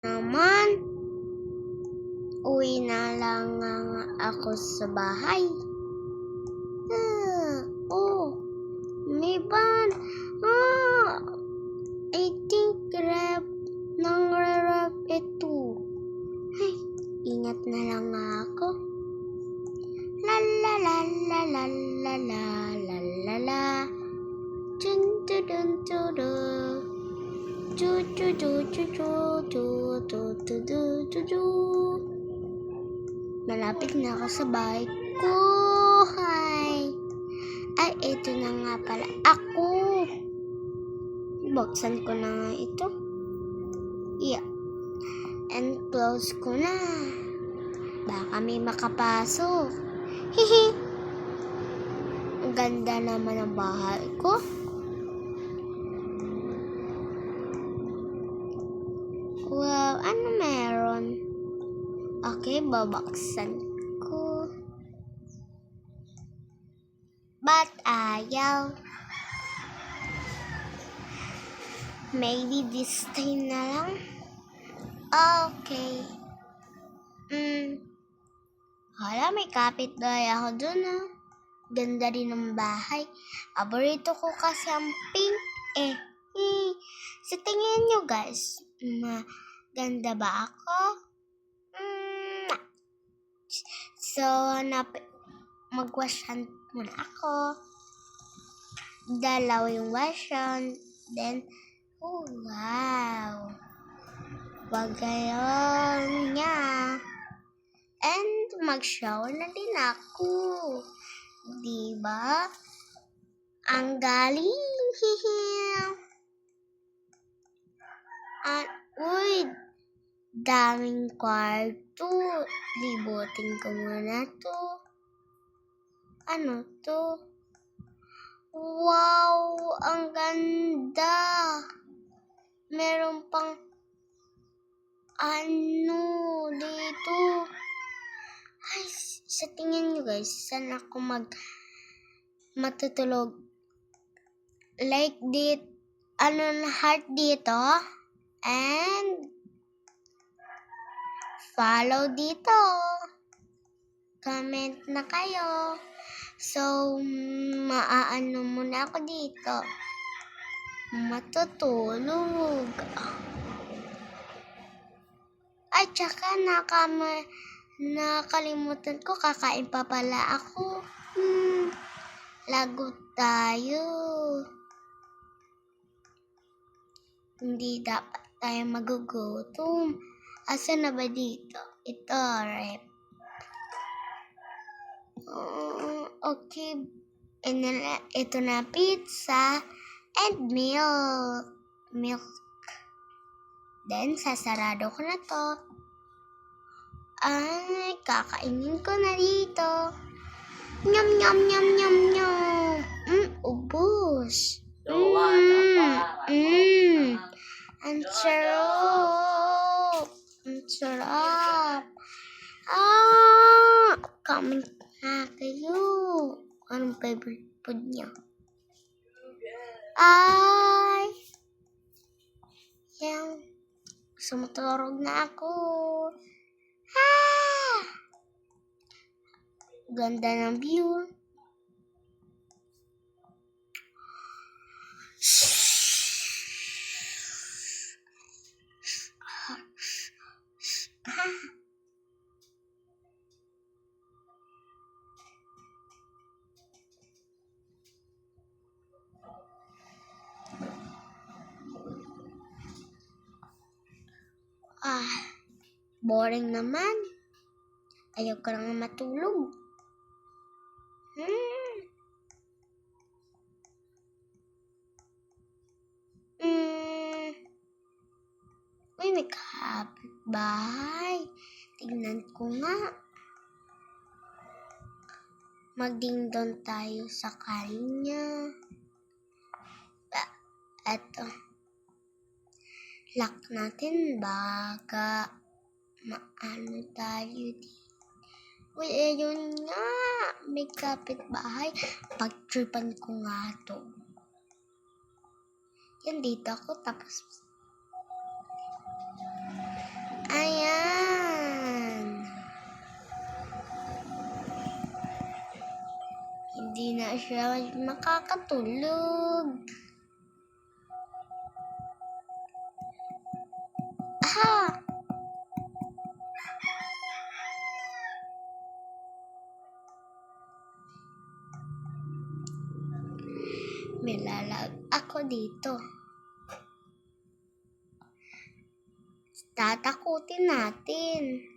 Naman, uwi na lang ako sa bahay. May ban. I think nang-rep ito. Ay, ingat na lang ako. La la la la la la la la la la. Dun dun dun dun dun. Du du du du du du du du du du du. Malapit na ako sa bahay ko. Hi. Ay, ito na nga pala ako. Buksan ko na nga ito. Yeah. And close ko na. Baka may makapasok. Hihi. Ang ganda naman ang bahay ko. Wow, ano meron? Okay, babaksan ko. Ba't ayaw? Maybe this time na lang? Okay. Hala, may kapitbahay ako dun Ganda rin ng bahay. Paborito ko kasi ang pink Sa tingin nyo guys, ganda ba ako? So, mag-wash hand muna ako. Dalaw yung wash hand. Then, oh wow. Bagayon niya. And mag-shower na din ako. Diba? Ang galing. At, uy, daming kwarto. Libutin ko muna to. Ano to? Wow, ang ganda. Meron pang dito. Ay, sa tingin nyo guys, saan ako matutulog? Like dito, heart dito. And follow dito. Comment na kayo. So, maaano muna ako dito. Matutulog. Ay, tsaka nakalimutan ko, kakain pa pala ako. Lagot tayo. Hindi dapat tayo magugutom. Asa na ba dito? Ito, rep. Okay. Ito na pizza and milk. Then, sasarado ko na to. Ay, kakainin ko na dito. Nyam, nyam, nyam, nyam, nyam. Ubos. Ang sarap. Ang sarap. Comment na kayo. Anong favorite food niya? Ay. Yan. Sumuturog na ako. Ganda ng view. Boring naman. Ayaw ko lang matulog. Uy, may kapitbahay. Tignan ko nga. Magdingdong tayo sa kanya. Eto. Lock natin. Baka maano tayo dito. Uy, ayun nga. May kapitbahay. Pagtripan ko nga to. Yan, dito ako. Tapos Hindi na siya makakatulog. Aha! May lalag ako dito. Tatakutin natin.